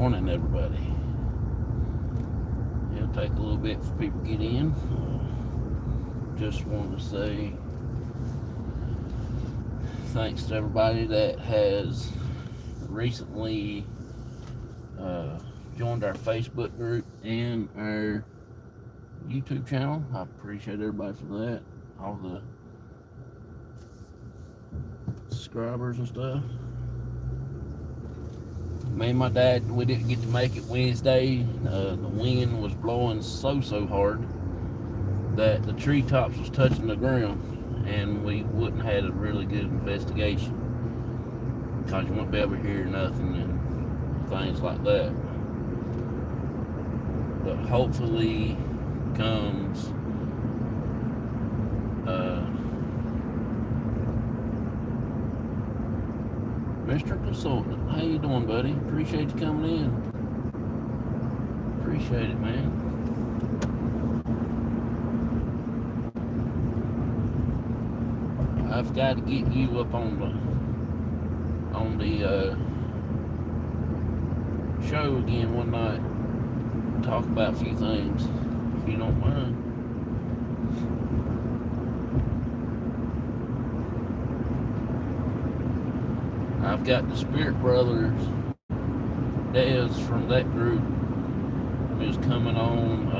morning, everybody. It'll take a little bit for people to get in. Just want to say thanks to everybody that has recently joined our Facebook group and our YouTube channel. I appreciate everybody for that. All the subscribers and stuff. Me and my dad, we didn't get to make it Wednesday. The wind was blowing so hard that the treetops was touching the ground, and we wouldn't have had a really good investigation because you wouldn't be able to hear nothing and things like that. But hopefully comes Mr. Consultant. How you doing, buddy? Appreciate you coming in. Appreciate it, man. I've got to get you up on the show again one night. Talk about a few things, if you don't mind. I've got the Spirit Brothers, Des from that group, who's coming on,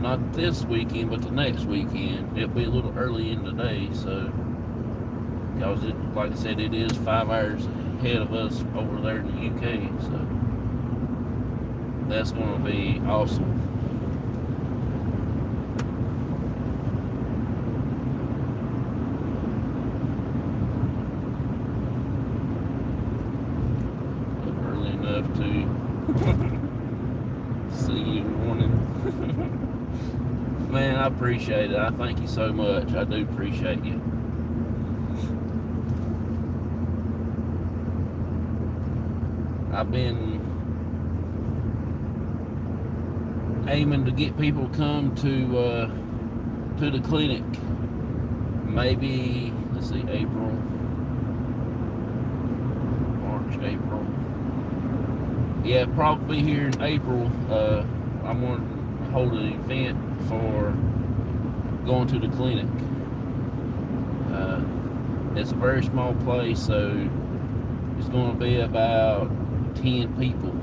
not this weekend, but the next weekend. It'll be a little early in the day, so, because it, like I said, it is 5 hours ahead of us over there in the UK, so that's going to be awesome. Early enough to see you in the morning. Man, I appreciate it. I thank you so much. I do appreciate you. I've been aiming to get people to come to the clinic. Maybe, let's see, April. Yeah, probably here in April. I'm going to hold an event for going to the clinic. It's a very small place, so it's going to be about 10 people.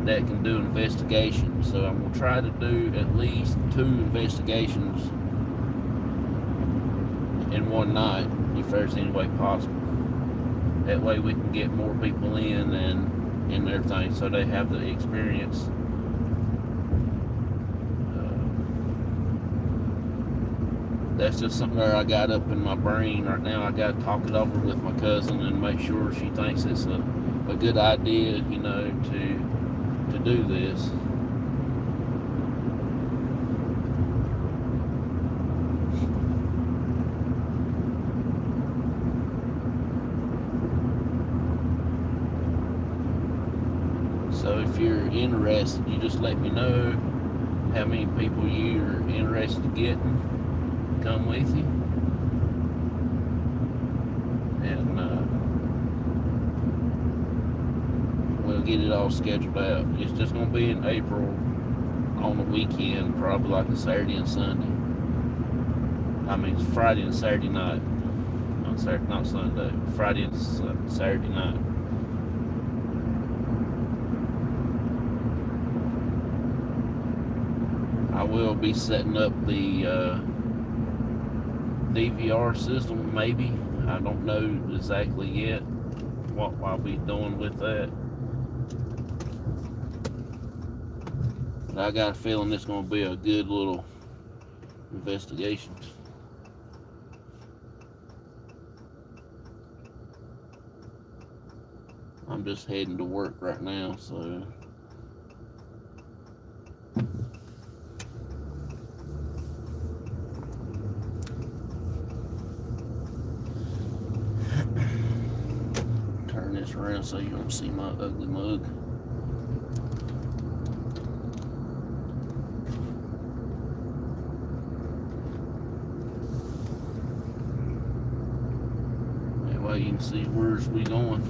That can do investigations. So I'm going to try to do at least 2 investigations in one night, if there's any way possible. That way we can get more people in and everything, so they have the experience. That's just something that I got up in my brain right now. I got to talk it over with my cousin and make sure she thinks it's a good idea, you know, to do this. So if you're interested, you just let me know how many people you're interested in getting. Come with you. And we'll get it all scheduled out. It's just going to be in April on the weekend, probably like a Saturday and Sunday. I mean, it's Friday and Saturday night. Not Sunday. Friday and Saturday night. I will be setting up the DVR system, maybe. I don't know exactly yet what I'll be doing with that. But I got a feeling it's going to be a good little investigation. I'm just heading to work right now, so turn this around so you don't see my ugly mug. and see where's we going.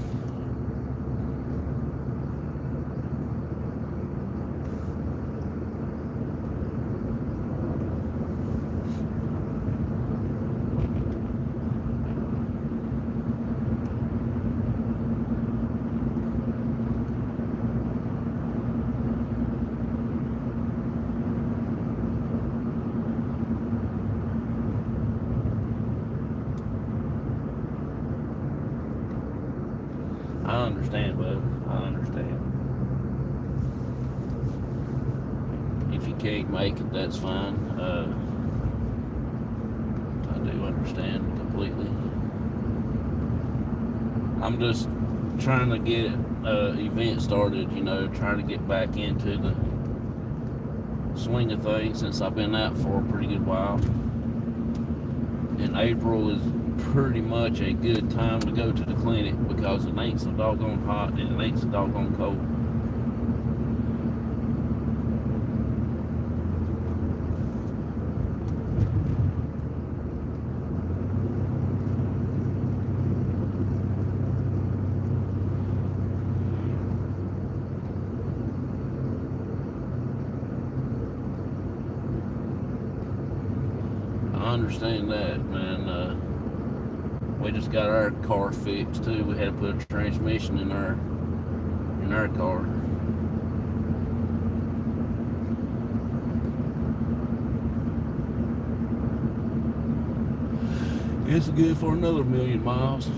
I understand, bud. I understand. If you can't make it, that's fine. I do understand completely. I'm just trying to get event started, trying to get back into the swing of things since I've been out for a pretty good while. And April is pretty much a good time to go to the clinic because it ain't so doggone hot and it ain't so doggone cold. I understand that, man. We just got our car fixed too. We had to put a transmission in our car. It's good for another 1,000,000 miles.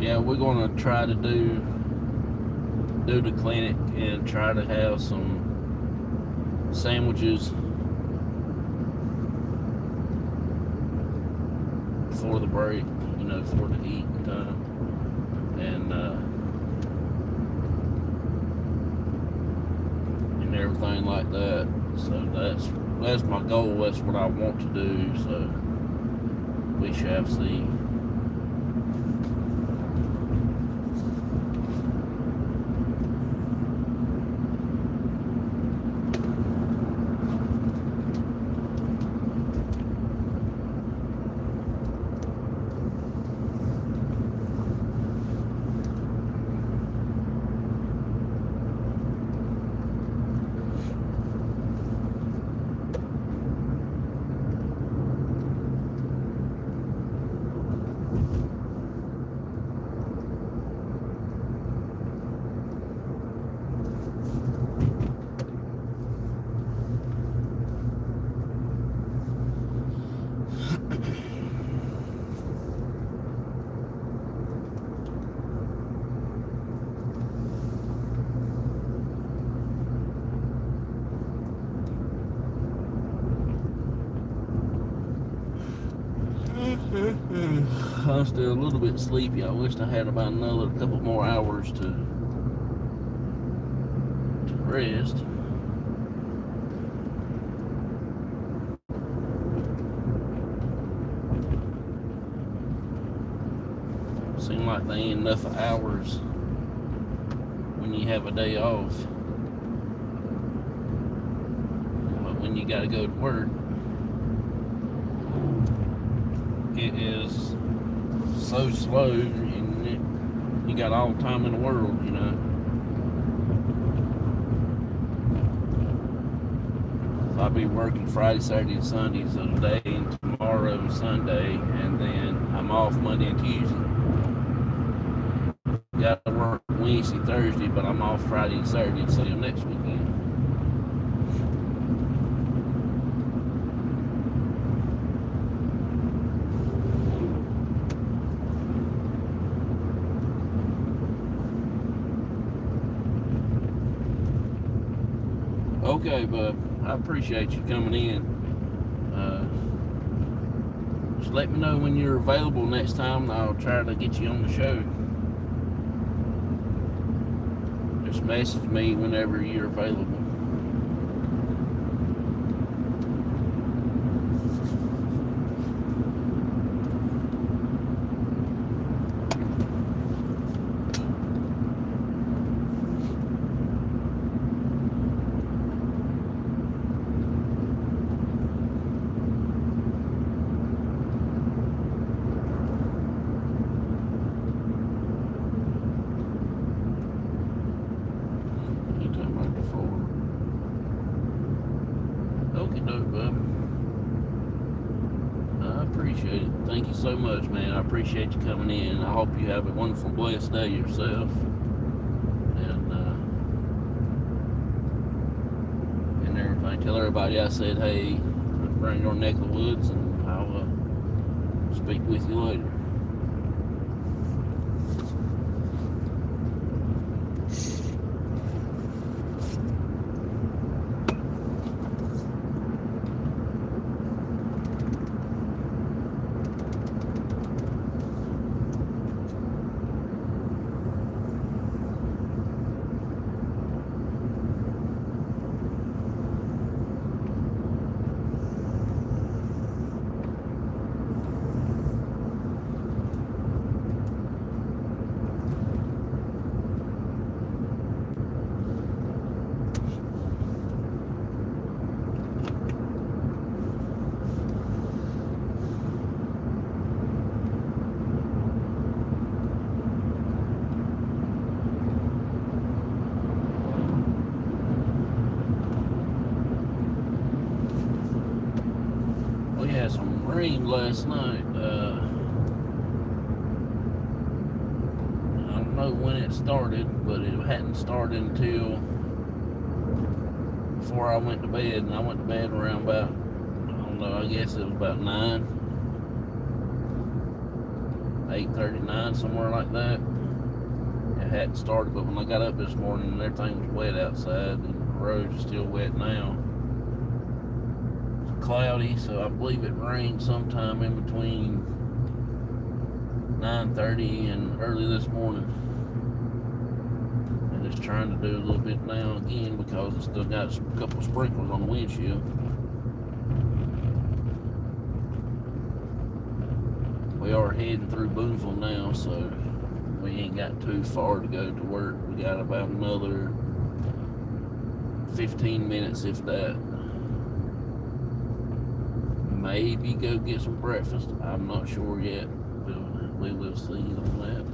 Yeah, we're gonna try to do the clinic and try to have some sandwiches for the break, for the eating time, and everything like that. So that's my goal. That's what I want to do. So we shall see. I'm still a little bit sleepy. I wished I had about another couple more hours to rest. Seem like they ain't enough hours when you have a day off. But when you gotta go to work, it is so slow, and you got all the time in the world, you know. I'll be working Friday, Saturday, and Sunday, so today and tomorrow and Sunday, and then I'm off Monday and Tuesday. Got to work Wednesday, Thursday, but I'm off Friday and Saturday and Sunday next weekend. Okay, bub. I appreciate you coming in. Just let me know when you're available next time, and I'll try to get you on the show. Just message me whenever you're available. Thank you so much, man. I appreciate you coming in. I hope you have a wonderful, blessed day yourself. And everything. Tell everybody I said, hey, bring your neck of the woods, and I'll speak with you later. We had some rain last night. I don't know when it started, but it hadn't started until before I went to bed, and I went to bed around about, I don't know, I guess it was about 8:39, somewhere like that. It hadn't started, but when I got up this morning, everything was wet outside, and the roads are still wet now. Cloudy, so I believe it rained sometime in between 9:30 and early this morning. And it's trying to do a little bit now again because it's still got a couple of sprinkles on the windshield. We are heading through Boonville now, so we ain't got too far to go to work. We got about another 15 minutes, if that. Maybe go get some breakfast. I'm not sure yet. We will see on that.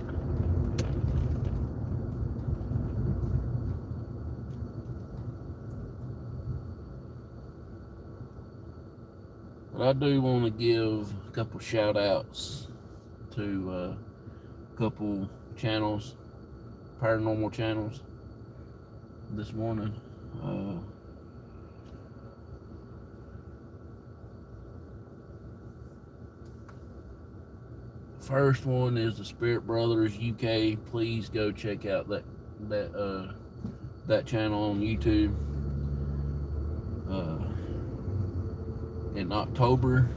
But I do want to give a couple shout outs to a couple channels, paranormal channels this morning. First one is the Spirit Brothers UK. Please go check out that channel on YouTube. In October,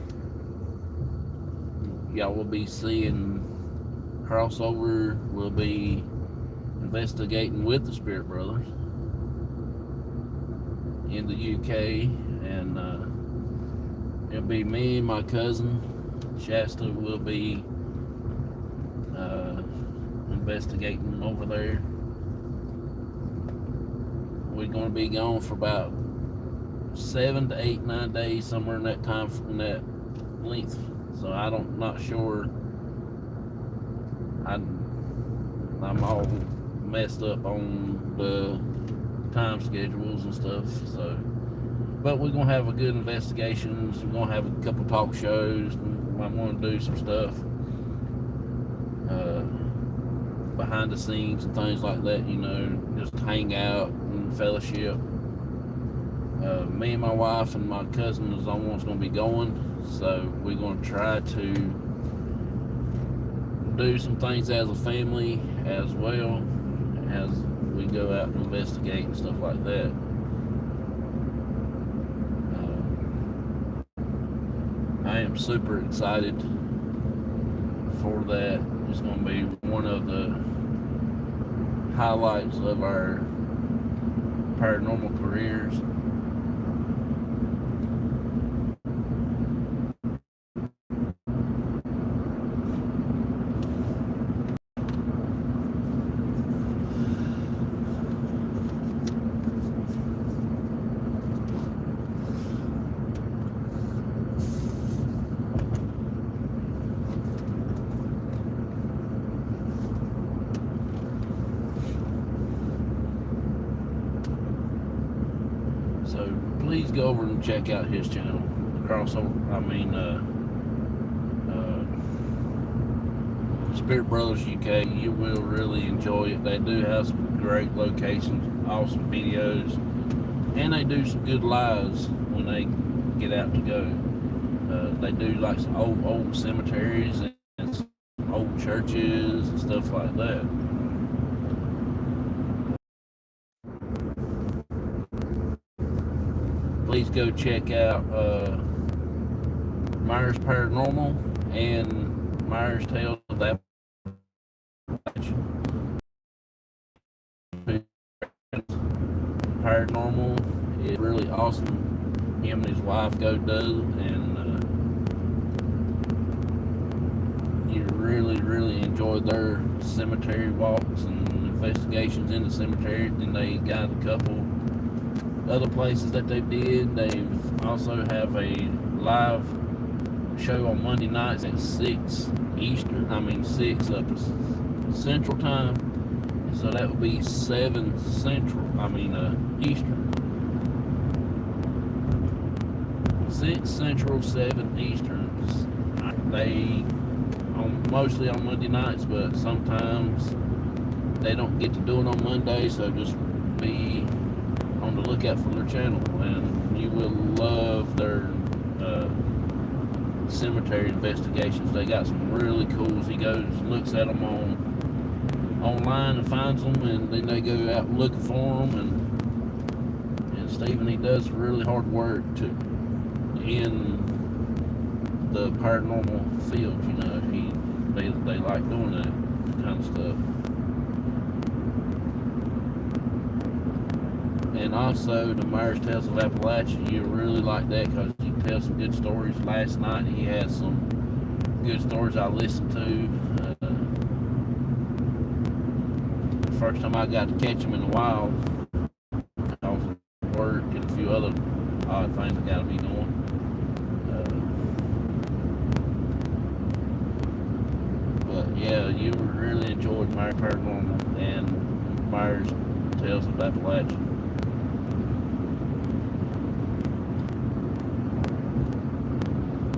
y'all will be seeing crossover. We'll be investigating with the Spirit Brothers in the UK, and it'll be me and my cousin Shasta will be investigating over there. We're going to be gone for about 7 to 8, 9 days, somewhere in that time, in that length So not sure. I'm all messed up on the time schedules and stuff. So, but we're gonna have a good investigations. We're gonna have a couple talk shows. I'm gonna do some stuff behind the scenes and things like that. Just hang out and fellowship. Me and my wife and my cousin is almost gonna be going. So we're gonna try to do some things as a family as well as we go out and investigate and stuff like that. I am super excited for that. It's going to be one of the highlights of our paranormal careers. So please go over and check out his channel, Spirit Brothers UK. You will really enjoy it. They do have some great locations, awesome videos, and they do some good lives when they get out to go. They do like some old cemeteries and some old churches and stuff like that. Please go check out Myers Paranormal and Myers Tales of the Paranormal is really awesome. Him and his wife go do, and you really enjoy their cemetery walks and investigations in the cemetery. And they got a couple other places that they did. They also have a live show on Monday nights at 6 Eastern. 6 up Central Time. So that would be 7 Eastern. 6 Central, 7 Eastern. They mostly on Monday nights, but sometimes they don't get to do it on Monday. So just be on the lookout for their channel, and you will love their cemetery investigations. They got some really cool. He goes and looks at them online and finds them, and then they go out looking for them. And Stephen, he does really hard work in the paranormal field. They like doing that kind of stuff. And also the Myers Tales of Appalachia, you really like that because you tell some good stories. Last night he had some good stories I listened to. The first time I got to catch him in the wild, I was at work and a few other odd things I got to be doing. But yeah, you really enjoyed Myers Paranormal and Myers Tales of Appalachia.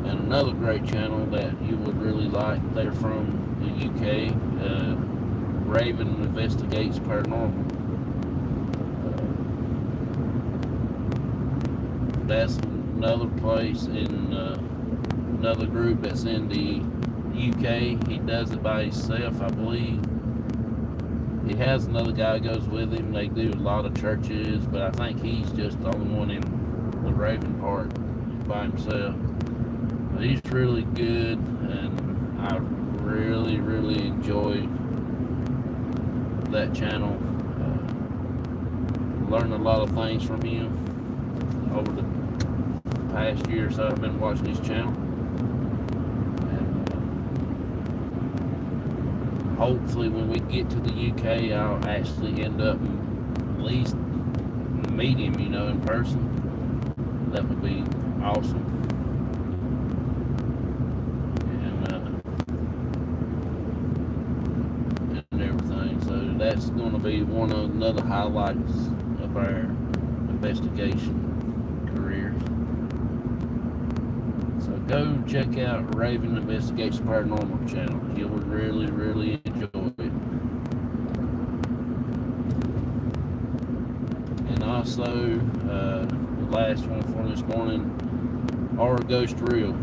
Another great channel that you would really like, they're from the UK, Raven Investigates Paranormal. That's another place in another group that's in the UK. He does it by himself, I believe. He has another guy who goes with him. They do a lot of churches, but I think he's just the only one in the Raven part by himself. He's really good, and I really enjoy that channel. Learned a lot of things from him over the past year or so. I've been watching his channel, and hopefully when we get to the UK, I'll actually end up at least meet him, in person. That would be awesome. to be one of another highlights of our investigation careers. So go check out Raven Investigates Paranormal channel. You will really, really enjoy it. And also, the last one for this morning, Our Ghost Reel,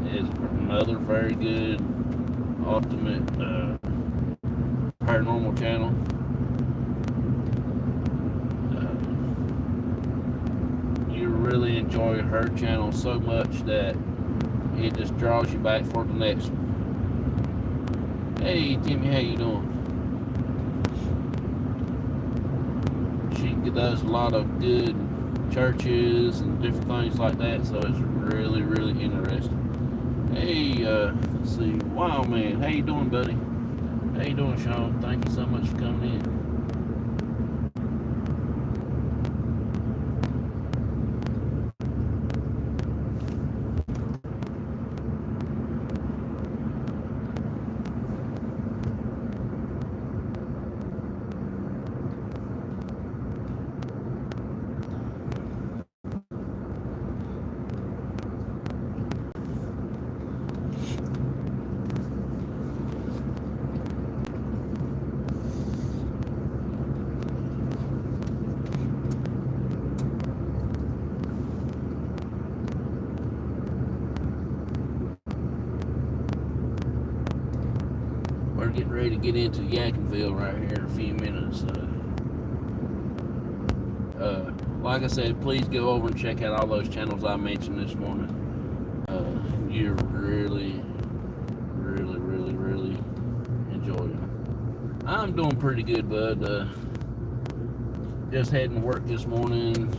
is another very good, ultimate paranormal channel. You really enjoy her channel so much that it just draws you back for the next one. Hey Timmy, how you doing? She does a lot of good churches and different things like that, so it's really, really interesting. Hey, let's see, Wow Man, how you doing, buddy? How you doing, Sean? Thank you so much for coming in. We're getting ready to get into Yadkinville right here in a few minutes. Like I said, please go over and check out all those channels I mentioned this morning. You're really, really, really, really enjoying them. I'm doing pretty good, bud. Just heading to work this morning.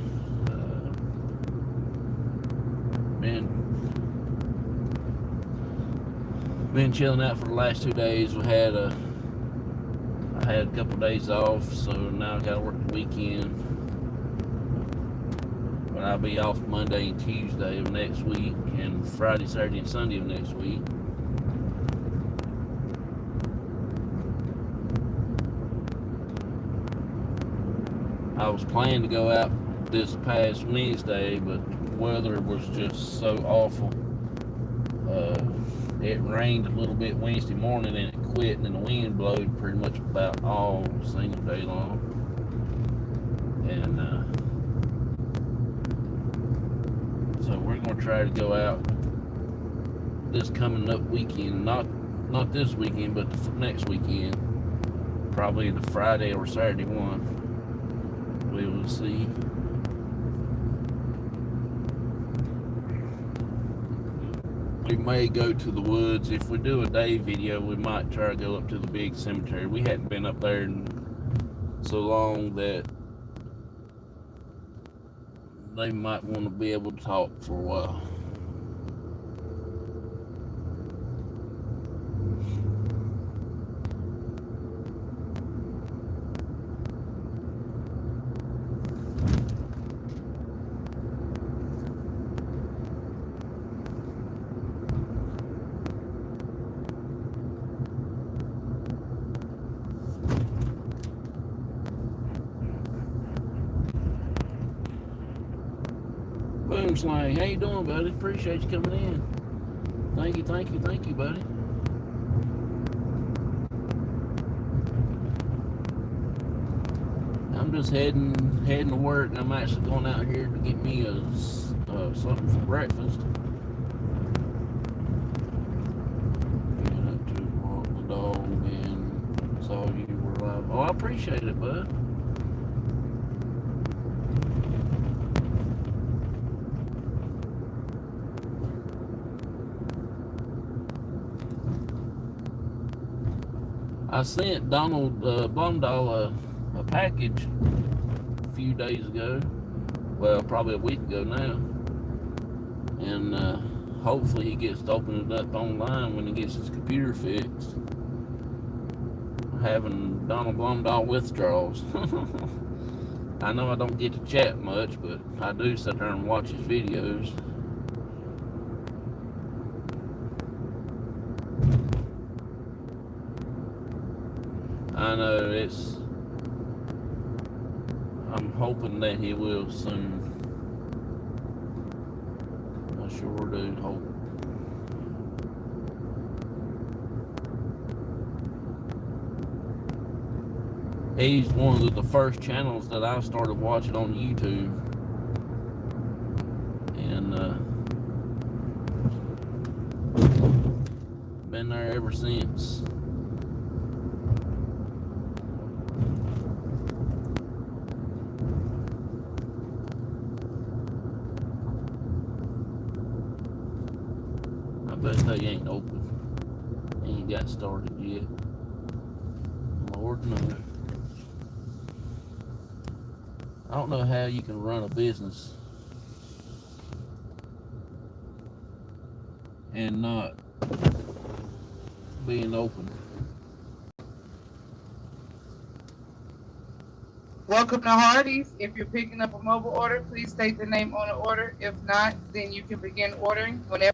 Been chilling out for the last 2 days. I had a couple days off, so now I gotta work the weekend. But I'll be off Monday and Tuesday of next week, and Friday, Saturday, and Sunday of next week. I was planning to go out this past Wednesday, but the weather was just so awful. It rained a little bit Wednesday morning and it quit, and then the wind blowed pretty much about all single day long. And so we're going to try to go out this coming up weekend, not this weekend, but the next weekend, probably the Friday or Saturday one. We will see. We may go to the woods. If we do a day video, we might try to go up to the big cemetery. We hadn't been up there in so long that they might want to be able to talk for a while. Boom Slang, how you doing, buddy? Appreciate you coming in. Thank you, buddy. I'm just heading to work, and I'm actually going out here to get me something for breakfast. Getting up to walk the dog, and saw you were live. Oh, I appreciate it, bud. I sent Donald Blumdahl a package a few days ago. Well, probably a week ago now. And hopefully he gets to open it up online when he gets his computer fixed. I'm having Donald Blumdahl withdrawals. I know I don't get to chat much, but I do sit there and watch his videos. I know hoping that he will soon. I sure do hope. He's one of the first channels that I started watching on YouTube, and been there ever since. I bet they ain't open. They ain't got started yet. Lord knows. I don't know how you can run a business and not being open. Welcome to Hardee's. If you're picking up a mobile order, please state the name on the order. If not, then you can begin ordering whenever.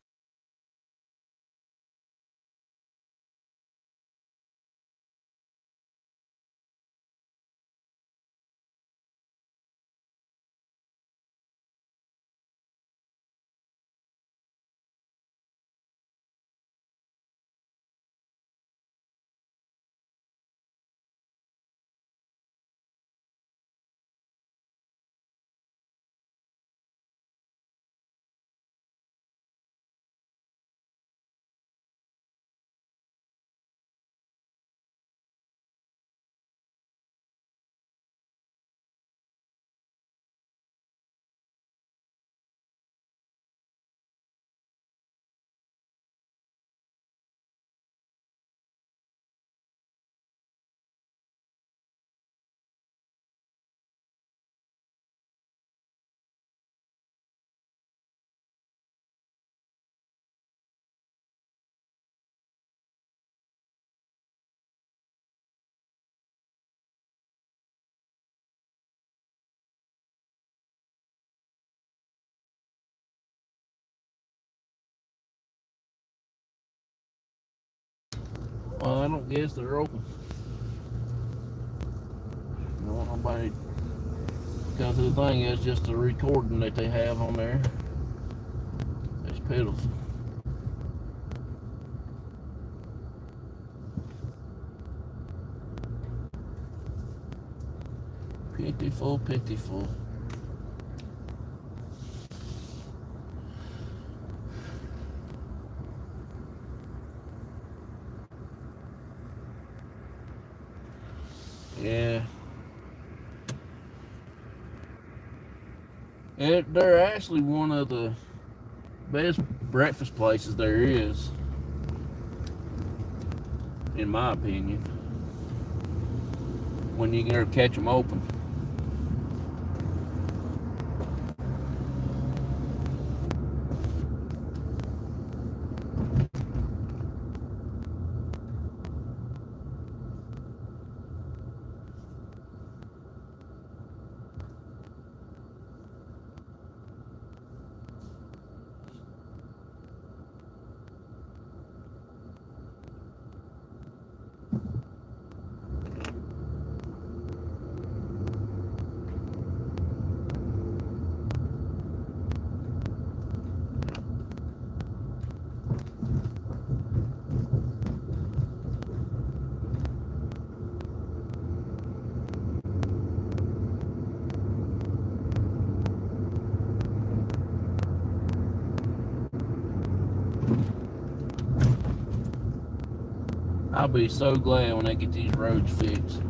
Well, I don't guess they're open. I don't want nobody, because the thing is just the recording that they have on there. It's pitiful. Pitiful, pitiful. Yeah. They're actually one of the best breakfast places there is, in my opinion, when you can catch them open. I'll be so glad when they get these roads fixed.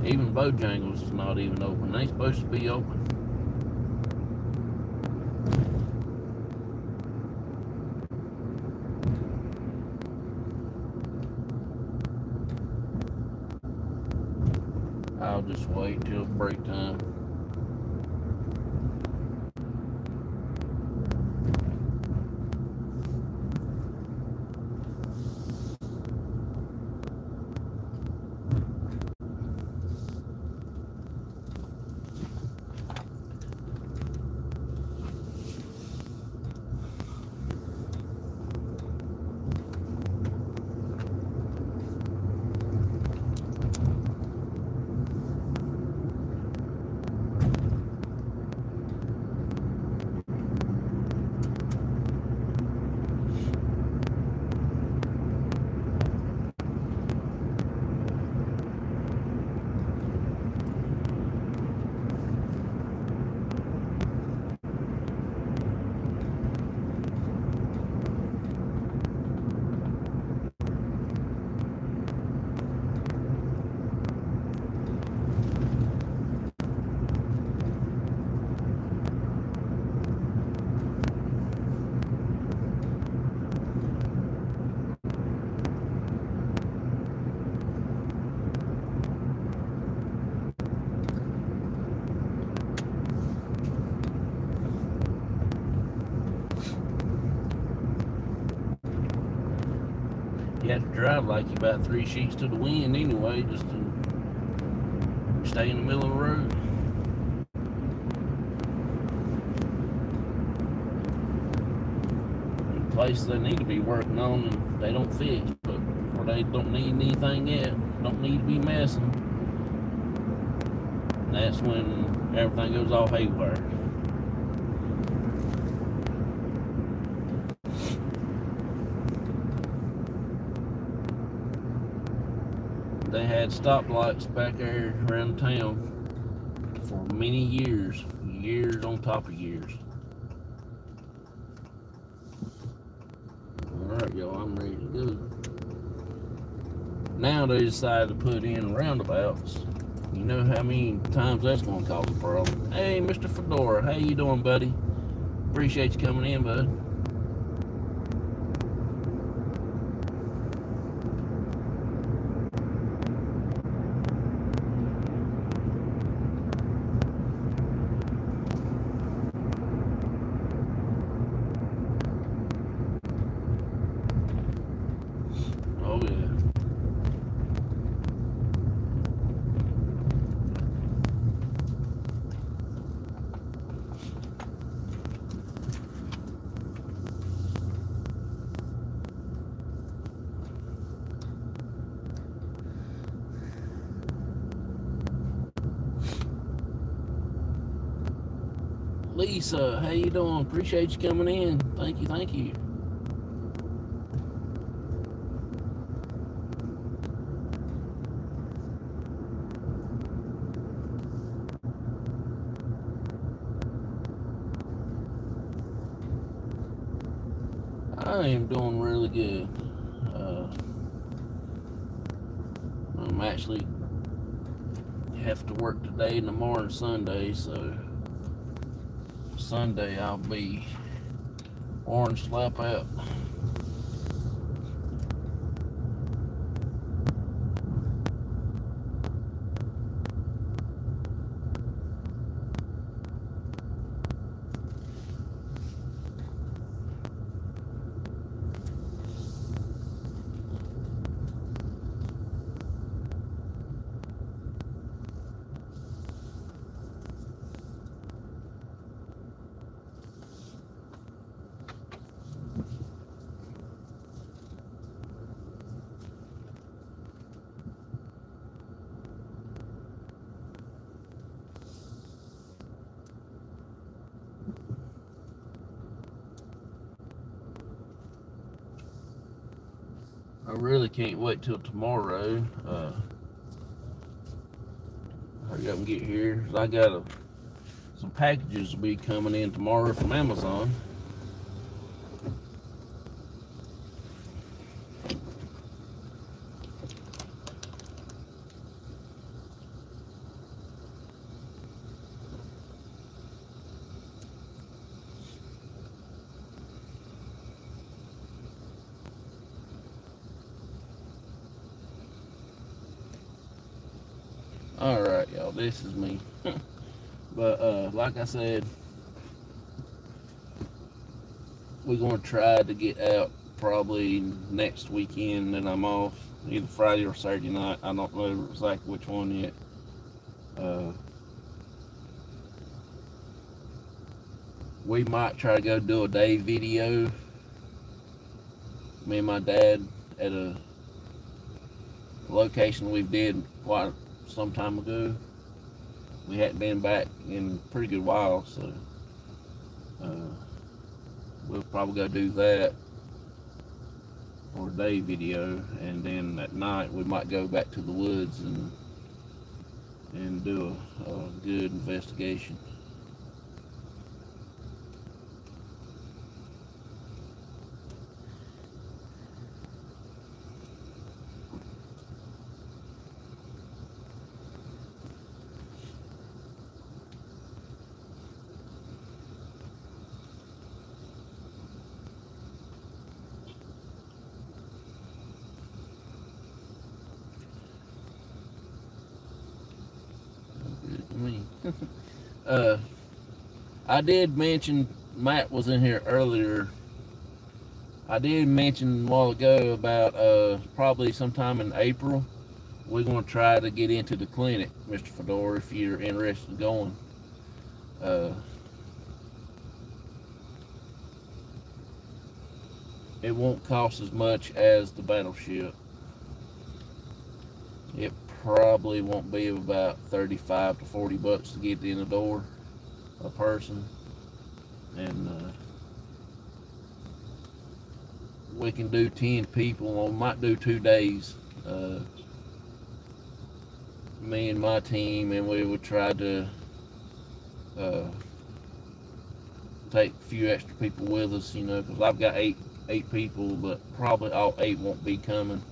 Even Bojangles is not even open. They ain't supposed to be open. I'll just wait till break time. You have to drive like you about 3 sheets to the wind anyway, just to stay in the middle of the road. And places they need to be working on and they don't fix, but or they don't need anything yet, don't need to be messing. And that's when everything goes all haywire. They had stoplights back there around town for many years, years on top of years. Alright, y'all, I'm ready to go. Now they decided to put in roundabouts. You know how many times that's going to cause a problem. Hey, Mr. Fedora, how you doing, buddy? Appreciate you coming in, bud. Oh, yeah. Lisa, how you doing? Appreciate you coming in. Thank you, thank you. I am doing really good. I'm actually have to work today and tomorrow and Sunday, so Sunday I'll be orange slap out. I really can't wait till tomorrow. Hurry up and get here. I got some packages will be coming in tomorrow from Amazon. Alright, y'all, this is me. But like I said, we're going to try to get out probably next weekend that I'm off, either Friday or Saturday night. I don't know exactly which one yet. We might try to go do a day video. Me and my dad at a location we did quite some time ago. We hadn't been back in a pretty good while, so we'll probably go do that for a day video, and then at night we might go back to the woods and do a good investigation. I did mention Matt was in here earlier I did mention a while ago about probably sometime in April, we're going to try to get into the clinic, Mr. Fedora, if you're interested in going. Uh, it won't cost as much as the battleship. It probably won't be about 35 to 40 bucks to get in the door, a person. And we can do 10 people, or we might do 2 days. Me and my team, and we would try to uh, take a few extra people with us, because I've got eight people, but probably all 8 won't be coming.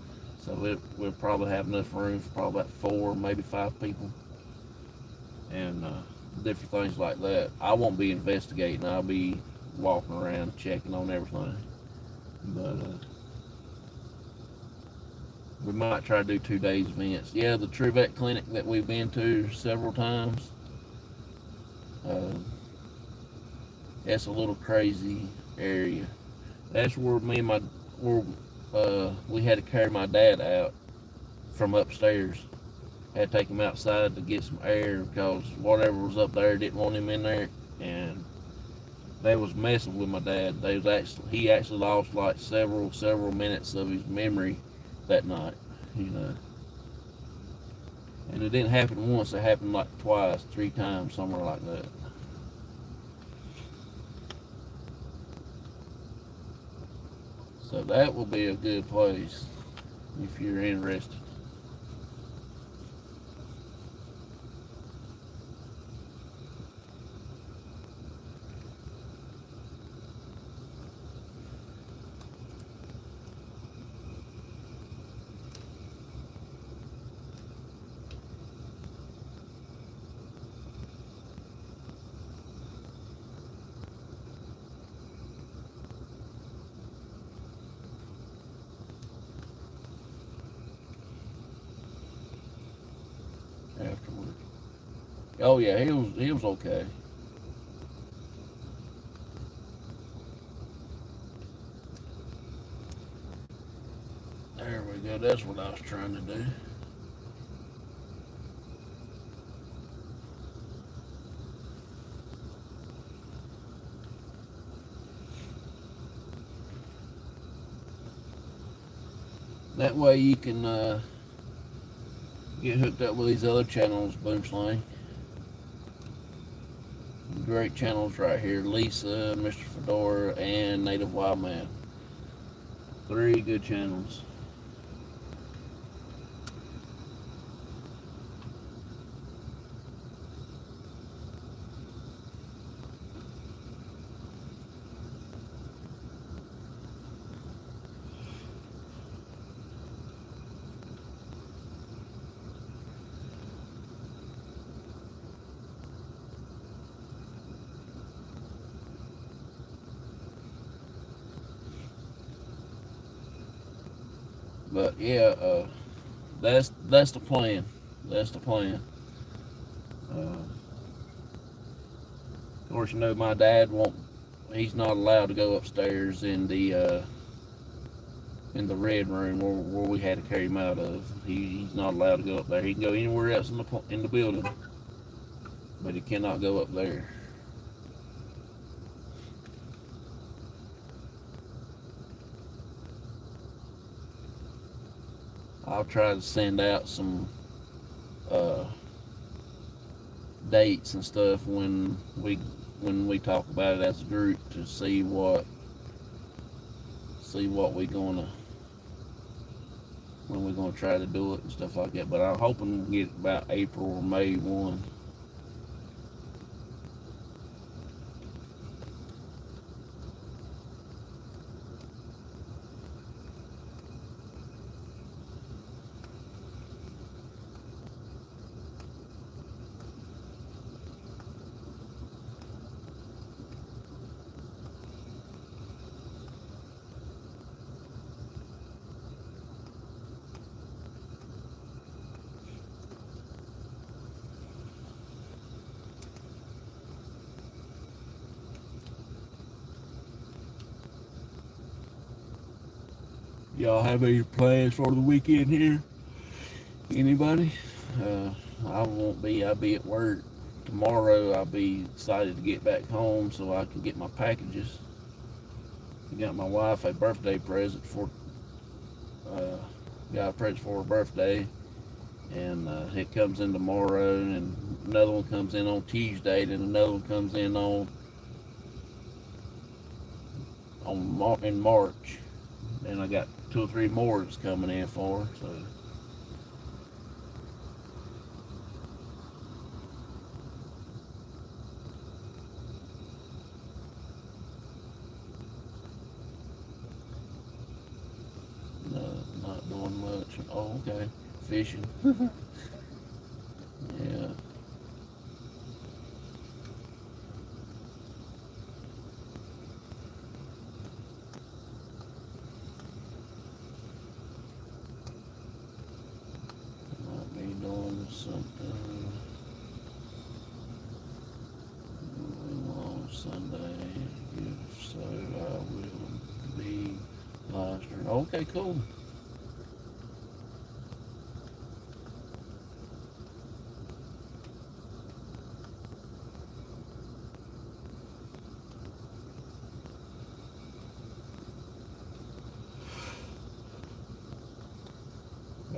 So we'll probably have enough room for probably about 4, maybe 5 people, and different things like that. I won't be investigating. I'll be walking around checking on everything. But we might try to do 2 days events. Yeah, the True Vet Clinic that we've been to several times. That's a little crazy area. That's where we had to carry my dad out from upstairs. Had to take him outside to get some air because whatever was up there didn't want him in there, and they was messing with my dad. He actually lost like several minutes of his memory that night, And it didn't happen once; it happened like twice, 3 times, somewhere like that. So that will be a good place if you're interested. Afterwards. Oh yeah, he was okay. There we go. That's what I was trying to do. That way you can get hooked up with these other channels, Boomslang. Great channels right here. Lisa, Mr. Fedora, and Native Wildman. 3 good channels. But yeah, that's the plan. That's the plan. Of course, my dad won't. He's not allowed to go upstairs in the red room where we had to carry him out of. He's not allowed to go up there. He can go anywhere else in the building, but he cannot go up there. I'll try to send out some dates and stuff when we talk about it as a group to see what we gonna when we're gonna try to do it and stuff like that. But I'm hoping we get about April or May 1. Y'all have any plans for the weekend here? Anybody? I won't be. I'll be at work. Tomorrow I'll be excited to get back home so I can get my packages. I got my wife a birthday present for, uh, got a present for her birthday, and it comes in tomorrow, and another one comes in on Tuesday, then another one comes in in March, and I got 2 or 3 more that's coming in for her. So. No, not doing much. Oh, okay. Fishing. Yeah. Might be doing something on Sunday. If so, I will be live streaming. Okay, cool.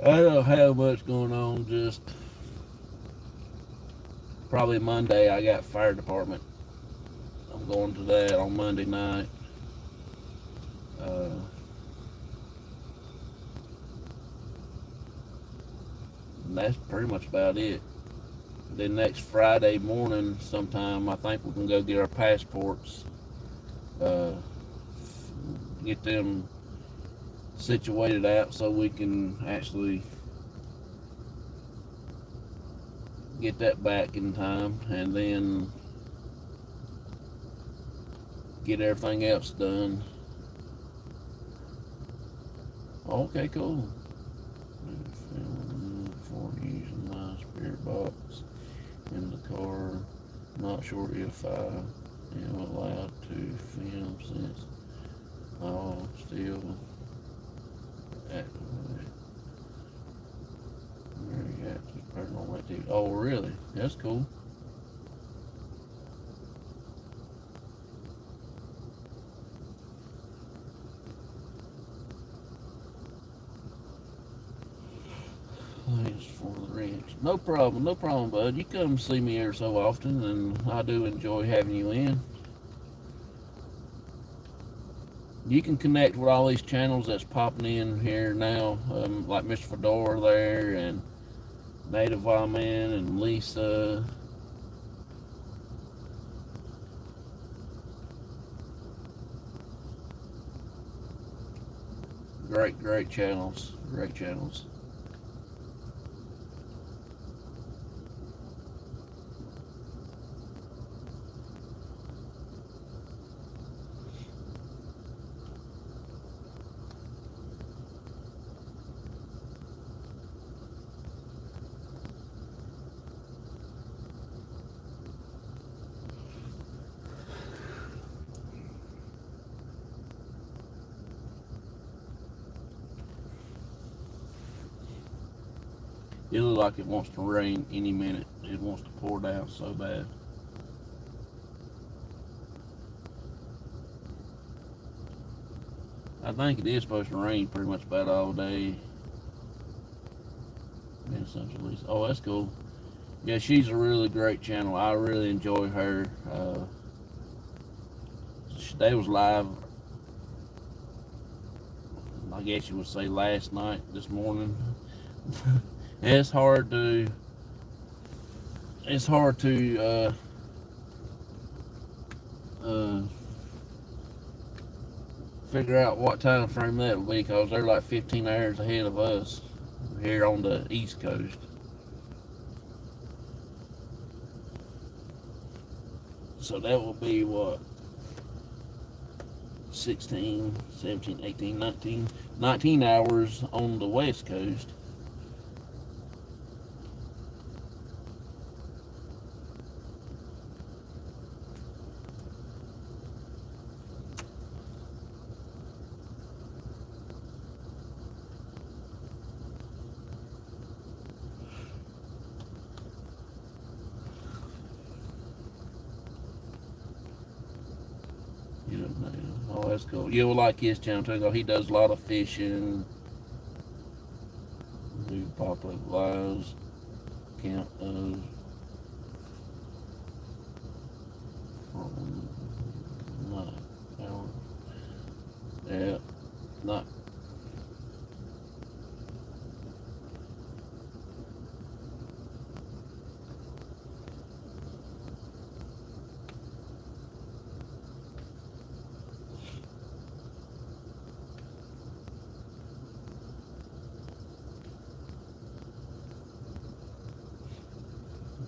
I don't have much going on. Just probably Monday. I got fire department. I'm going to that on Monday night. And that's pretty much about it. Then next Friday morning, sometime, I think we can go get our passports. Get them situated out so we can actually get that back in time, and then get everything else done. Okay, cool. For using my spirit box in the car. Not sure if I am allowed to film since I'll still actively very active paranormal activity. Oh, really? That's cool. Thanks for the ranch. No problem, bud. You come see me every so often, and I do enjoy having you in. You can connect with all these channels that's popping in here now, like Mr. Fedora there, and Native Wildman, and Lisa. Great channels. Great channels. It looks like it wants to rain any minute. It wants to pour down so bad. I think it is supposed to rain pretty much about all day. Essentially. Oh, that's cool. Yeah, she's a really great channel. I really enjoy her. They was live, I guess you would say, last night, this morning. It's hard to figure out what time frame that would be, because they're like 15 hours ahead of us here on the East Coast. So that will be what, 16, 17, 18, 19 hours on the West Coast. that's cool. You will like his channel too, though. He does a lot of fishing. Do pop-up lives. Count those. Not, yeah, not.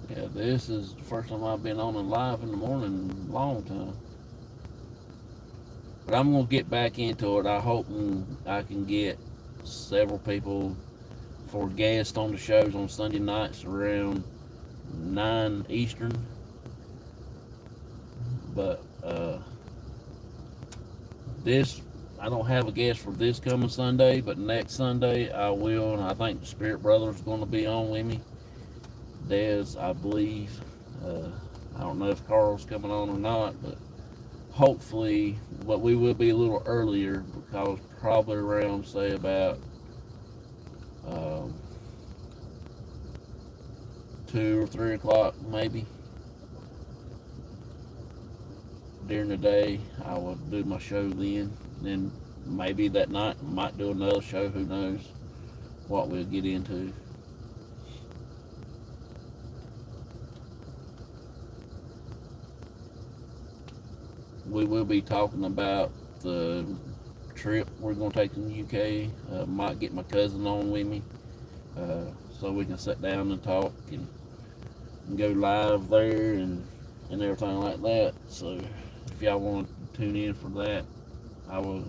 Yeah, this is the first time I've been on a live in the morning in a long time. But I'm going to get back into it. I hope I can get several people for guests on the shows on Sunday nights around 9 Eastern. But this, I don't have a guest for this coming Sunday, but next Sunday I will. And I think the Spirit Brothers going to be on with me. Dez, I believe. I don't know if Carl's coming on or not, but hopefully, but we will be a little earlier because probably around, say, about 2 or 3 o'clock maybe during the day. I will do my show then maybe that night I might do another show. Who knows what we'll get into. We will be talking about the trip we're going to take to the UK. Might get my cousin on with me so we can sit down and talk and go live there and everything like that. So if y'all want to tune in for that, I will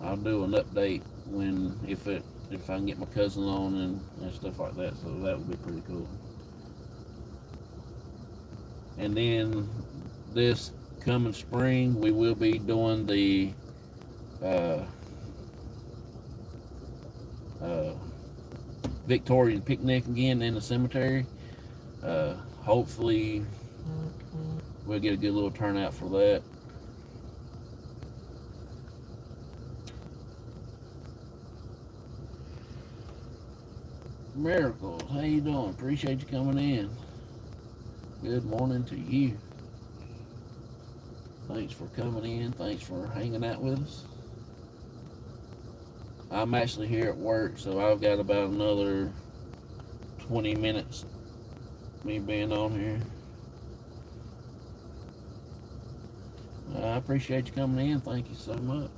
I'll do an update if I can get my cousin on and stuff like that. So that would be pretty cool. And then this coming spring, we will be doing the Victorian picnic again in the cemetery. Hopefully, we'll get a good little turnout for that. Miracles, how you doing? Appreciate you coming in. Good morning to you. Thanks for coming in. Thanks for hanging out with us. I'm actually here at work, so I've got about another 20 minutes me being on here. I appreciate you coming in. Thank you so much.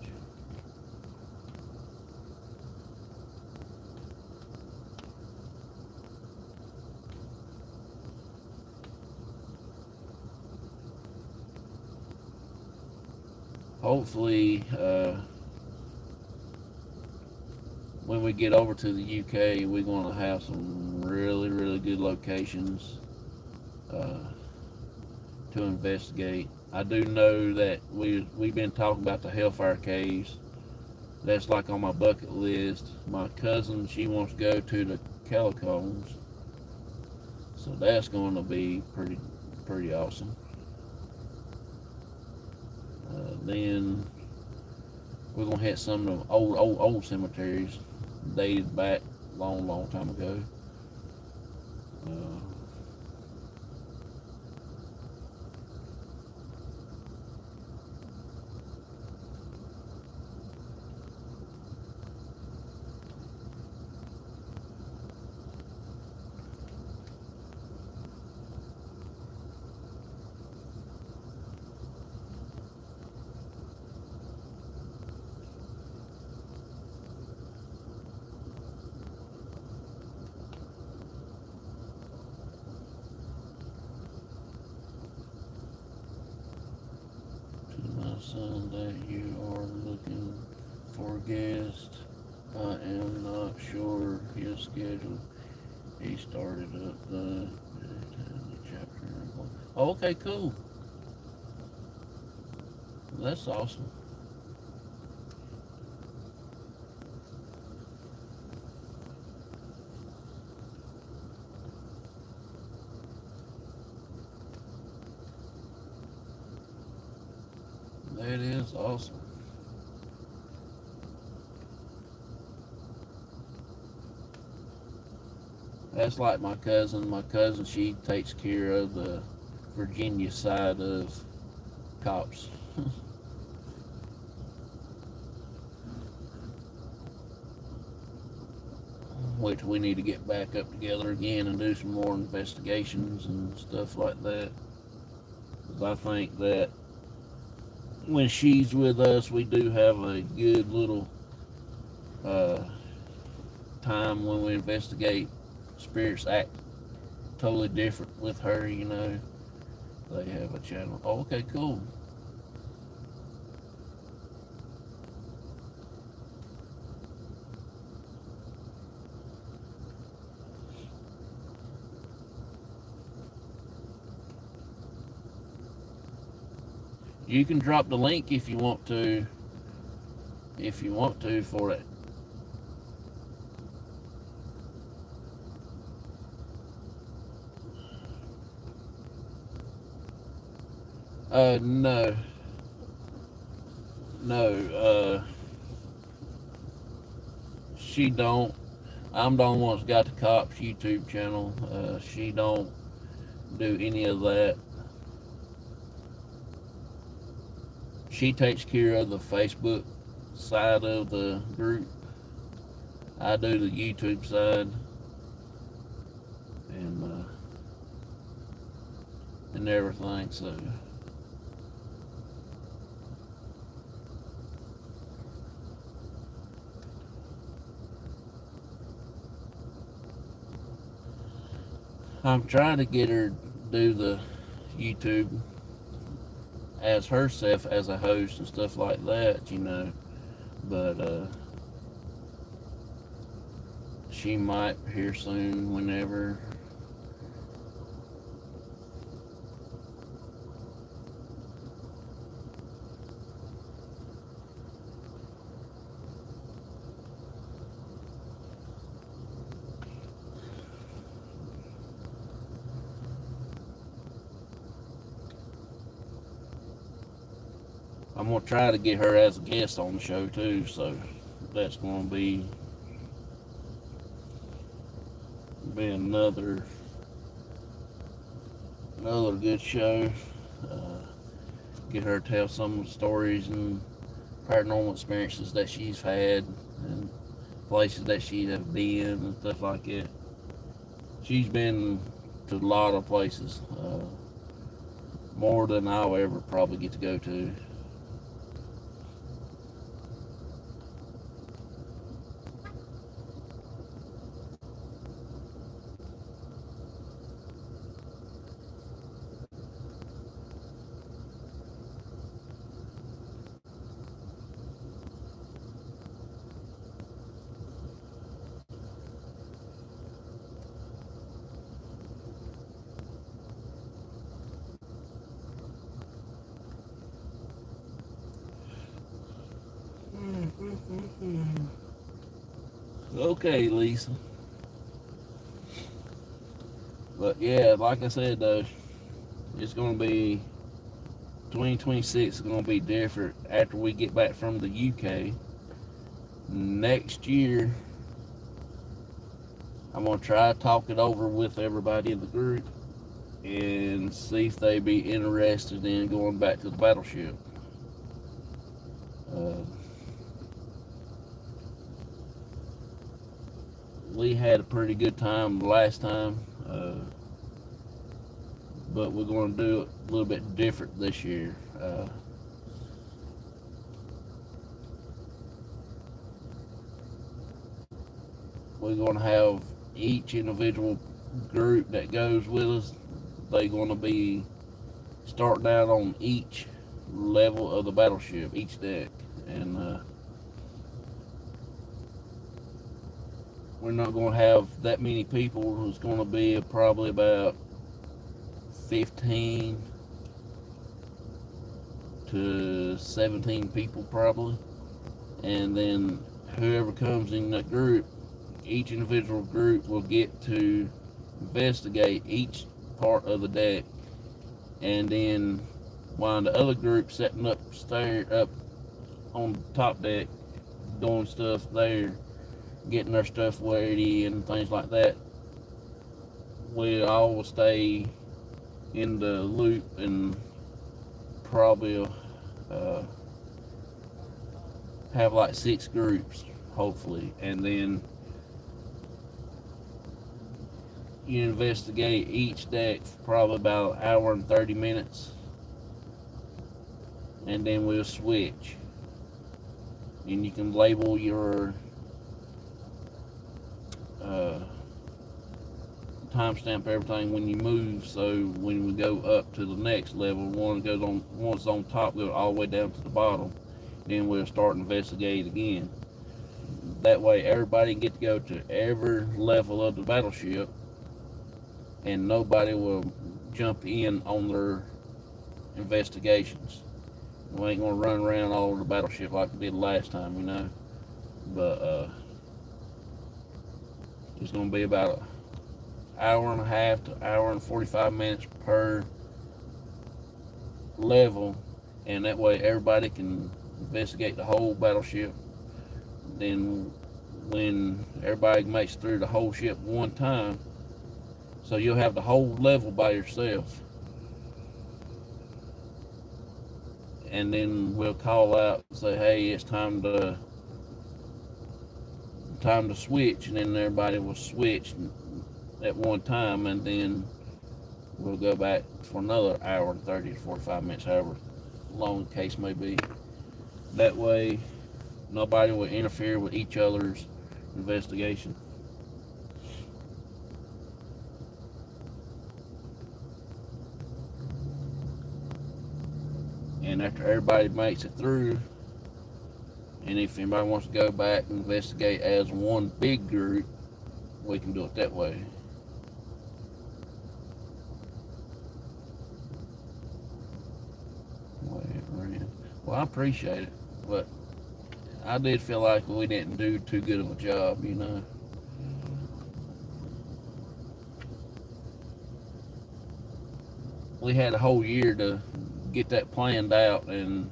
Hopefully, when we get over to the UK, we're going to have some really, really good locations to investigate. I do know that we've been talking about the Hellfire Caves. That's like on my bucket list. My cousin, she wants to go to the Catacombs, so that's going to be pretty awesome. Then we're gonna hit some of the old cemeteries dated back long time ago. Son, that you are looking for a guest. I am not sure his schedule. He started up the chapter. Oh, okay, cool. That's awesome. That's awesome. That's like my cousin. My cousin, she takes care of the Virginia side of cops. Which we need to get back up together again and do some more investigations and stuff like that. Because I think that when she's with us, we do have a good little uh, time when we investigate. Spirits act totally different with her, you know. They have a channel. Oh, okay, cool. You can drop the link if you want to. If you want to for it. No. No, she don't. I'm the only one that's got the cops YouTube channel. She don't do any of that. She takes care of the Facebook side of the group. I do the YouTube side, and everything. So I'm trying to get her to do the YouTube as herself as a host and stuff like that, you know. But she might here soon, whenever. I'm gonna try to get her as a guest on the show too, so that's gonna be another good show. Get her to tell some of the stories and paranormal experiences that she's had and places that she has been and stuff like that. She's been to a lot of places, more than I'll ever probably get to go to. Okay, Lisa. But yeah, like I said though, it's gonna be 2026 is gonna be different after we get back from the UK. Next year, I'm gonna try to talk it over with everybody in the group and see if they be interested in going back to the battleship. We had a pretty good time last time, but we're going to do it a little bit different this year. We're going to have each individual group that goes with us, they're going to be starting out on each level of the battleship, each deck, and we're not going to have that many people. It's going to be probably about 15 to 17 people probably, and then whoever comes in that group, each individual group will get to investigate each part of the deck, and then while the other group setting up on the top deck doing stuff there, getting their stuff ready and things like that, we all will stay in the loop and probably have like 6 groups, hopefully, and then you investigate each deck for probably about an hour and 30 minutes, and then we'll switch. And you can label your timestamp everything when you move, so when we go up to the next level, one's on top, go all the way down to the bottom, then we'll start investigate again. That way everybody can get to go to every level of the battleship, and nobody will jump in on their investigations. We ain't gonna run around all over the battleship like we did last time, you know. But it's gonna be about an hour and a half to hour and 45 minutes per level, and that way everybody can investigate the whole battleship. Then when everybody makes it through the whole ship one time, so you'll have the whole level by yourself. And then we'll call out and say, hey, it's time to switch, and then everybody will switch at one time, and then we'll go back for another hour and 30 to 45 minutes, however long the case may be. That way nobody will interfere with each other's investigation. And after everybody makes it through, and if anybody wants to go back and investigate as one big group, we can do it that way. Well, I appreciate it, but I did feel like we didn't do too good of a job, you know. We had a whole year to get that planned out, and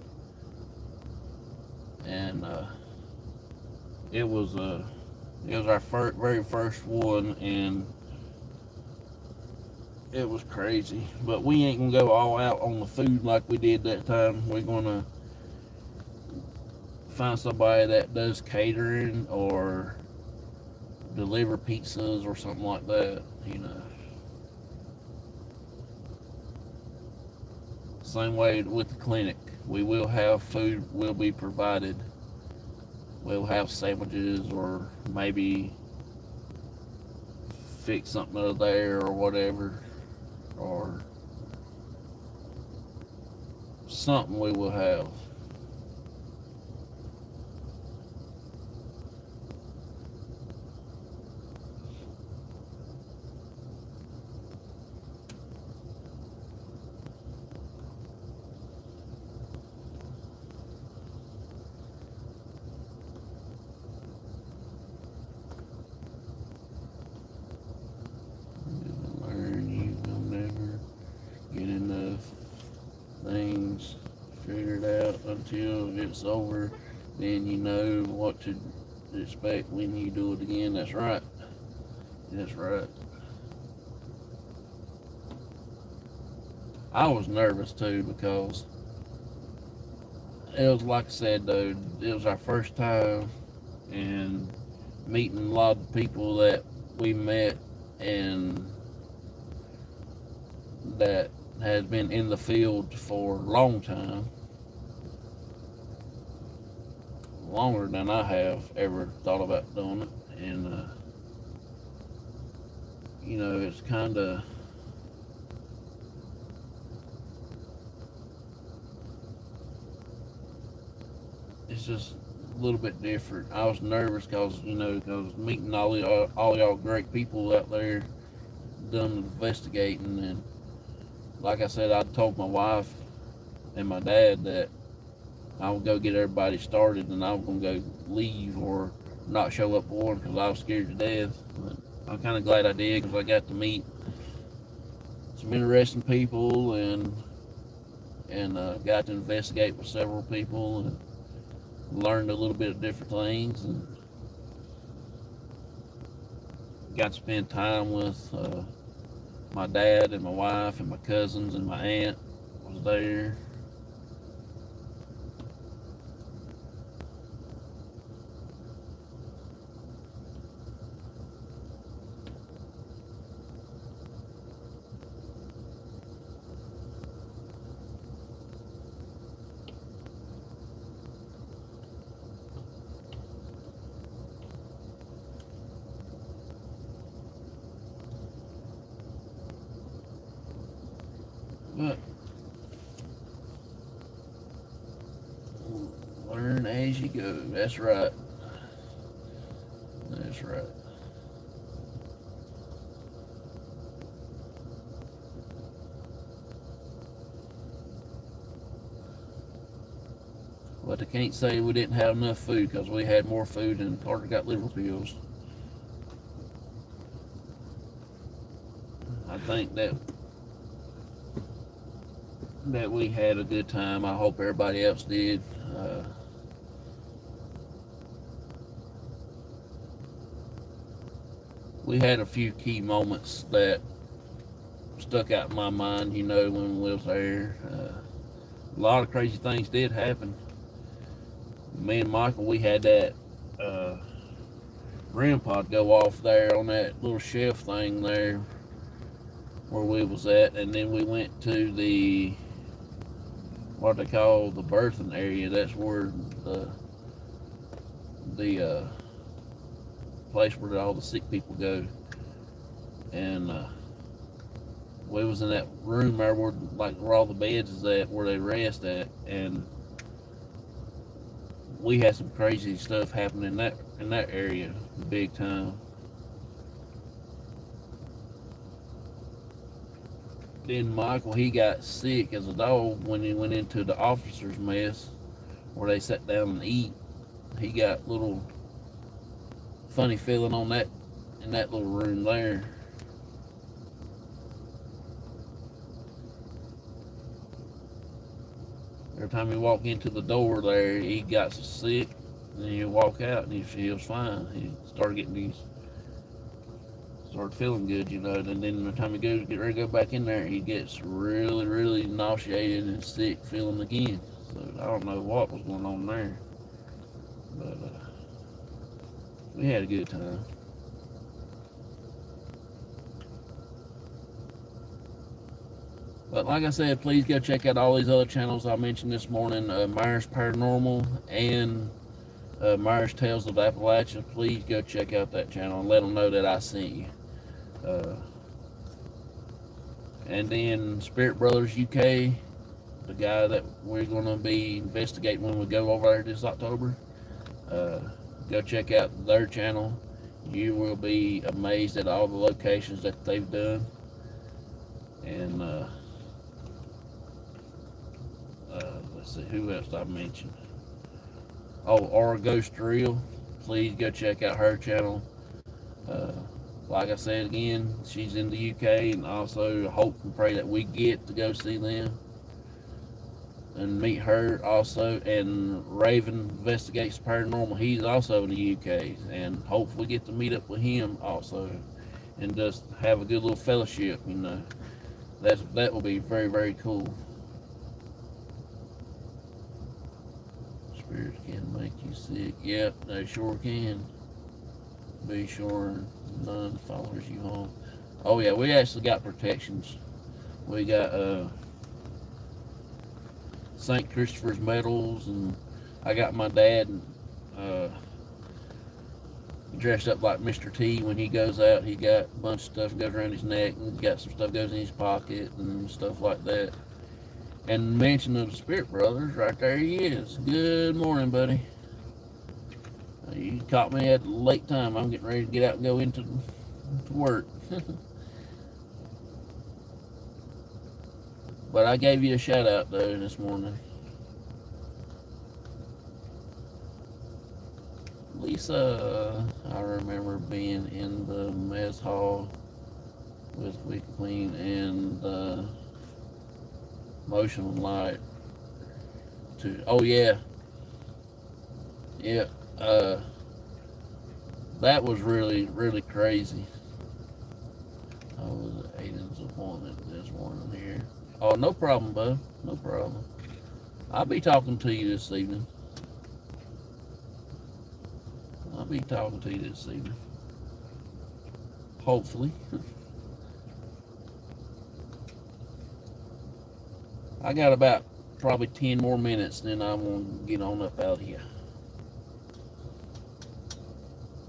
it was our very first one, and it was crazy. But we ain't gonna go all out on the food like we did that time. We're gonna find somebody that does catering or deliver pizzas or something like that, you know. Same way with the clinic. We will have food will be provided. We'll have sandwiches, or maybe fix something over there or whatever, or something we will have. Things figured out until it's over, then you know what to expect when you do it again. That's right. That's right. I was nervous too, because it was, like I said though, it was our first time, and meeting a lot of people that we met and that had been in the field for a long time, longer than I have ever thought about doing it. And you know, it's kind of, it's just a little bit different. I was nervous because, you know, because meeting all y'all great people out there done investigating. And like I said, I told my wife and my dad that I would go get everybody started, and I was going to go leave or not show up for them because I was scared to death. But I'm kind of glad I did, because I got to meet some interesting people, and got to investigate with several people. And learned a little bit of different things, and got to spend time with my dad and my wife and my cousins, and my aunt was there. But learn as you go. That's right. That's right. But I can't say we didn't have enough food, because we had more food than Carter got liver pills. I think that we had a good time. I hope everybody else did. We had a few key moments that stuck out in my mind, when we was there. A lot of crazy things did happen. Me and Michael, we had that REM pod go off there on that little shelf thing there where we was at, and then we went to the, what they call, the birthing area. That's where the place where all the sick people go, and we was in that room there where all the beds is at, where they rest at, and we had some crazy stuff happen in that area, big time. Then Michael, he got sick as a dog when he went into the officers' mess where they sat down and eat. He got a little funny feeling in that little room there. Every time he walked into the door there, he got so sick, and then he'd walk out and he was fine. He started feeling good, and then by the time he get ready to go back in there, he gets really, really nauseated and sick feeling again. So I don't know what was going on there, but we had a good time. But like I said, please go check out all these other channels I mentioned this morning, Myers Paranormal and Myers Tales of Appalachia. Please go check out that channel and let them know that I sent you. And then Spirit Brothers UK, the guy that we're going to be investigating when we go over there this October. Go check out their channel. You will be amazed at all the locations that they've done. And let's see, who else did I mention? Oh, Aura Ghost Real. Please go check out her channel. Like I said again, she's in the UK, and also hope and pray that we get to go see them and meet her also. And Raven Investigates Paranormal, he's also in the UK, and hopefully get to meet up with him also and just have a good little fellowship. That will be very, very cool. Spirits can make you sick. Yep, they sure can. Be sure none follows you home. Oh yeah, we actually got protections. We got St. Christopher's medals, and I got my dad dressed up like Mr. T when he goes out. He got a bunch of stuff goes around his neck, and got some stuff goes in his pocket and stuff like that. And mention of the Spirit Brothers, right there he is. Good morning, buddy. You caught me at a late time. I'm getting ready to get out and go into work. But I gave you a shout out though this morning. Lisa, I remember being in the mess hall with Week Clean and Motion Light. Oh yeah. Yeah, uh, that was really, really crazy. I was at Aiden's appointment this morning here. Oh, no problem, bud. No problem. I'll be talking to you this evening. I'll be talking to you this evening. Hopefully. I got about probably 10 more minutes, then I'm going to get on up out here.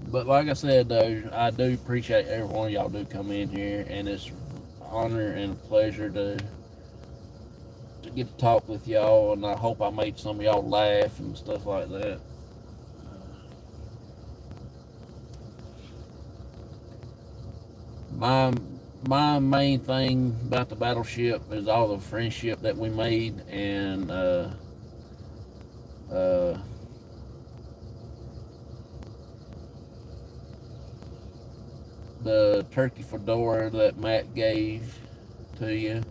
But like I said, though, I do appreciate every one of y'all do come in here, and it's an honor and a pleasure to get to talk with y'all, and I hope I made some of y'all laugh and stuff like that. My my main thing about the battleship is all the friendship that we made, and uh, the turkey fedora that Matt gave to you,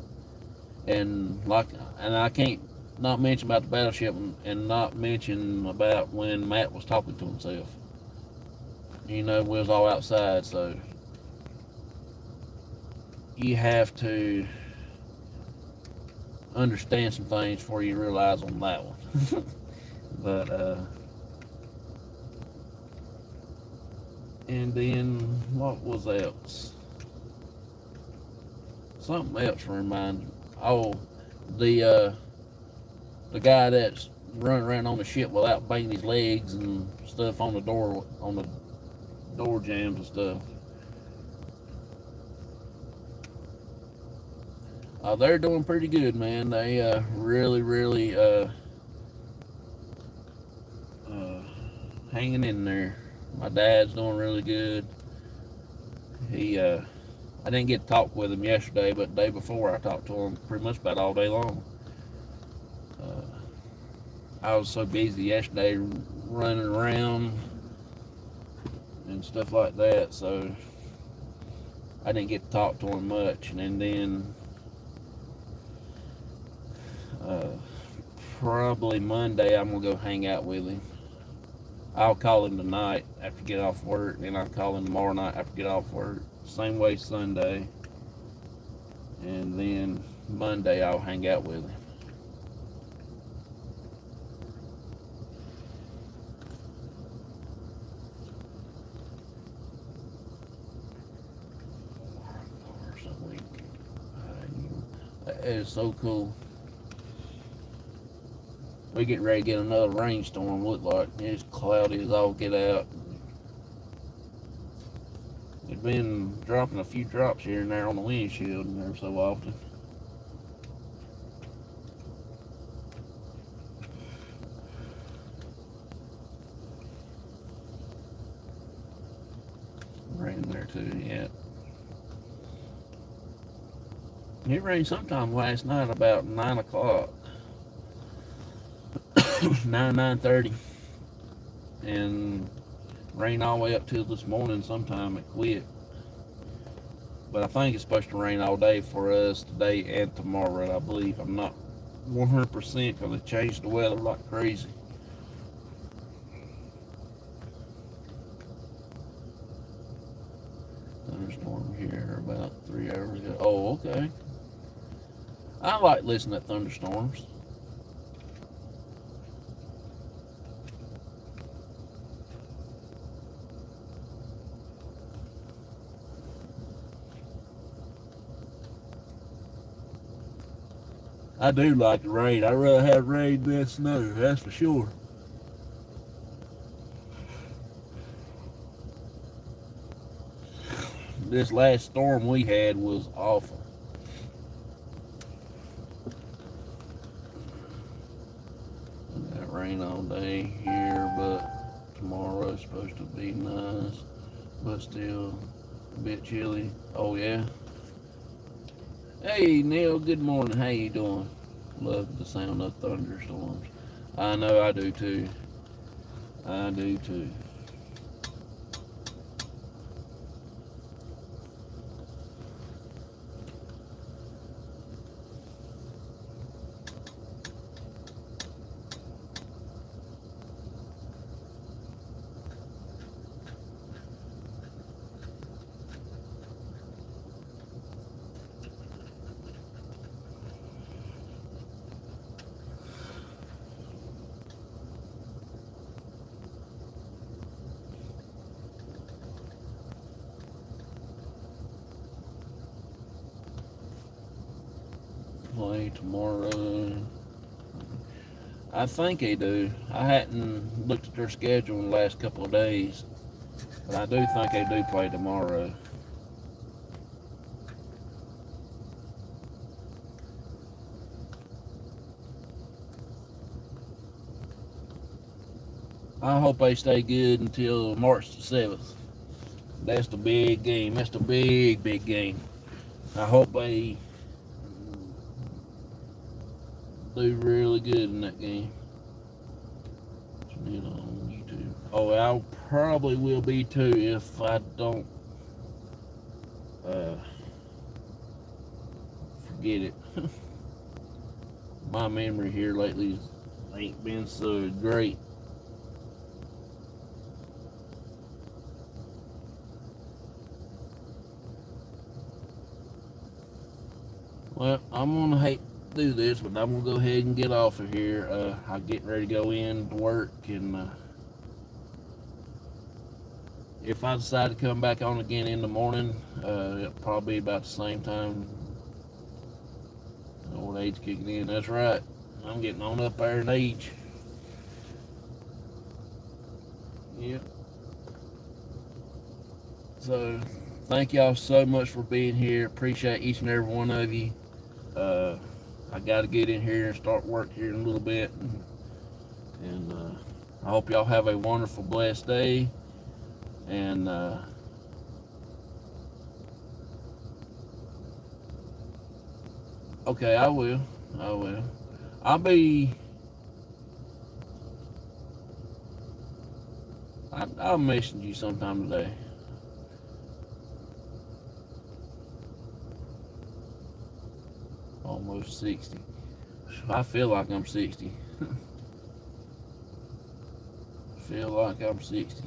and I can't not mention about the battleship and not mention about when Matt was talking to himself. You know, we was all outside, so you have to understand some things before you realize on that one. But and then what was else? Something else reminded me. Oh, the guy that's running around on the ship without banging his legs and stuff on the door jams and stuff. They're doing pretty good, man. They really, really uh, hanging in there. My dad's doing really good. I didn't get to talk with him yesterday, but the day before I talked to him pretty much about all day long. Uh, I was so busy yesterday running around and stuff like that, so I didn't get to talk to him much. And then uh, probably Monday I'm gonna go hang out with him. I'll call him tonight after get off work, and I'll call him tomorrow night after get off work. Same way Sunday, and then Monday I'll hang out with him. It is so cool. We getting ready to get another rainstorm. Look like it's cloudy as all get out. It's been dropping a few drops here and there on the windshield every so often. Rain there too, yeah. It rained sometime last night about 9 o'clock. 9:30, and rain all the way up till this morning. Sometime it quit, but I think it's supposed to rain all day for us today and tomorrow. I believe. I'm not 100% because it changed the weather like crazy. Thunderstorm here about 3 hours ago. Oh, okay. I like listening to thunderstorms. I do like the rain. I'd rather have rain than snow, that's for sure. This last storm we had was awful. We got rain all day here, but tomorrow's supposed to be nice, but still a bit chilly. Oh yeah. Hey Neil, good morning. How you doing? Love the sound of thunderstorms. I know I do too. I do too. play tomorrow. I think they do. I hadn't looked at their schedule in the last couple of days, but I do think they do play tomorrow. I hope they stay good until March the 7th. That's the big game. That's the big, big game. I hope they do really good in that game. On YouTube. Oh, I probably will be too if I don't forget it. My memory here lately ain't been so great. Well, I'm gonna hate to do this, but I'm gonna go ahead and get off of here. I'm getting ready to go in to work, and if I decide to come back on again in the morning, it'll probably be about the same time. Old age kicking in. That's right. I'm getting on up there in age. Yep. So, thank y'all so much for being here. Appreciate each and every one of you. I got to get in here and start work here in a little bit. And I hope y'all have a wonderful, blessed day. And okay, I will. I'll message you sometime today. Almost 60. I feel like I'm 60. Feel like I'm 60.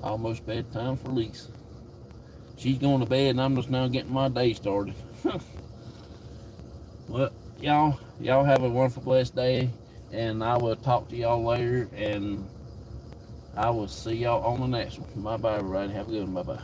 Almost bedtime for Lisa. She's going to bed and I'm just now getting my day started. Well, y'all have a wonderful, blessed day, and I will talk to y'all later, and I will see y'all on the next one. Bye-bye, everybody. Have a good one. Bye-bye.